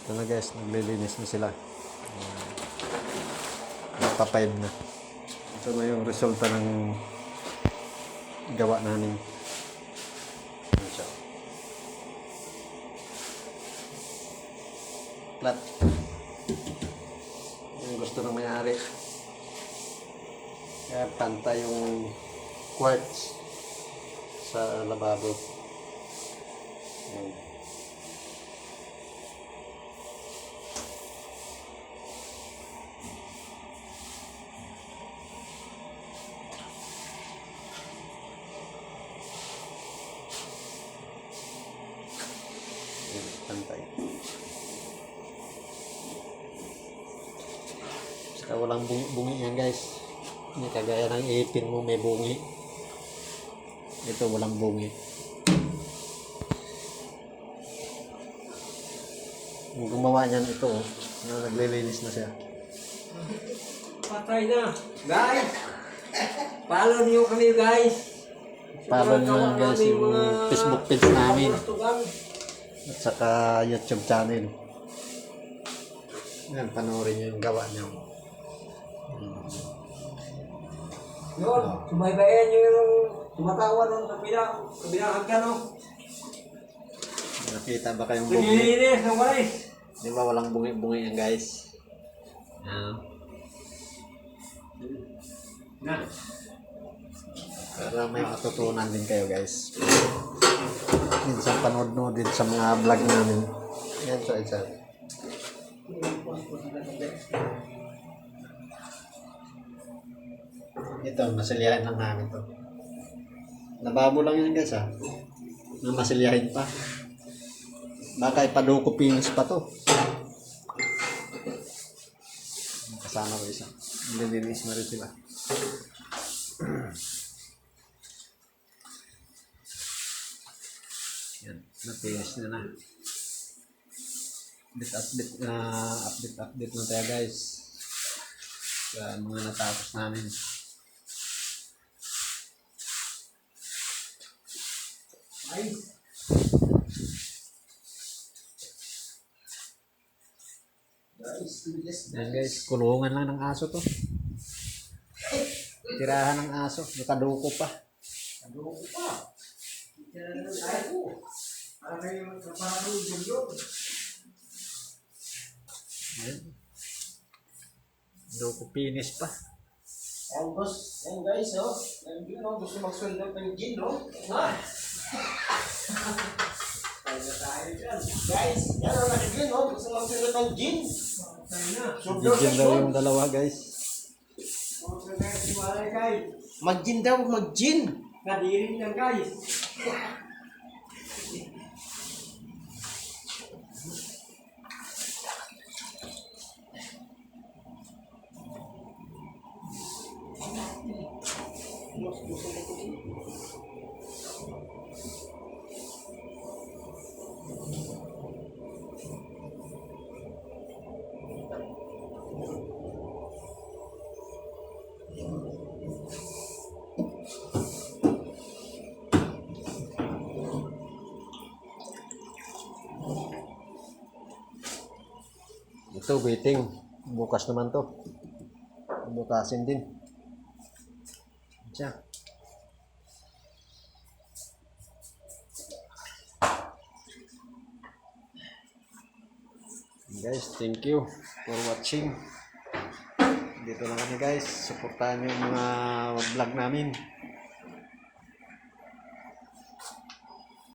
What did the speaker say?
Ito na guys, naglilinis na sila. Nagpa-5 na. Ito na yung resulta ng gawa namin. Ayan siya. Flat. Yung gusto ng may-ari. Kaya pantay yung quartz sa lababo. Ayan. Pantay. Saka walang bungi yan guys. Hindi kagaya ng ipin mo may bungi. Ito walang bungi. Yung gumawa niyan ito, naglilinis na siya. Patay na. Guys! Follow niyo kami guys. Follow niyo guys yung Facebook page namin. At saka YouTube channel. Yan, panoorin niyo yung gawa niyo. Yun, sumaybayan niyo yung tumatawa ng kabilang ka no. Nakita ba kayong bungi? Naglilinis ng walis. Di ba walang bungi-bungi yan guys? Na. Para may matutunan din kayo guys. Minsan panood din sa mga vlog namin. Yan so isa. Ito, masilyahin lang namin to. Lababo lang yan guys ha. Na masilyahin pa. Baka ipaduko pinis pa to. Kasama ko isa. Nililinis na rin sila. Yan, napinis na. Update na tayo guys. Sa mga natapos namin. Yan guys, kulungan lang ng aso to. Tirahan ng aso, nakaduko pa. Naduko pa. Ay ko. Para kayo magkaparang yun. Yan. Duko pinis pa. Yan boss, yan guys oh. Yan yun oh, gusto magsundo ng gin no. Guys, yan ang nakigin oh, gusto magsundo ng gin. Gigin daw yung dalawa guys. Mag-gin daw, mag-gin. Kadirin yan guys. Ito waiting. Bukas naman to. Butasin din. Siya. Guys, thank you for watching. Dito lang kami guys. Suportahan yung mga vlog namin.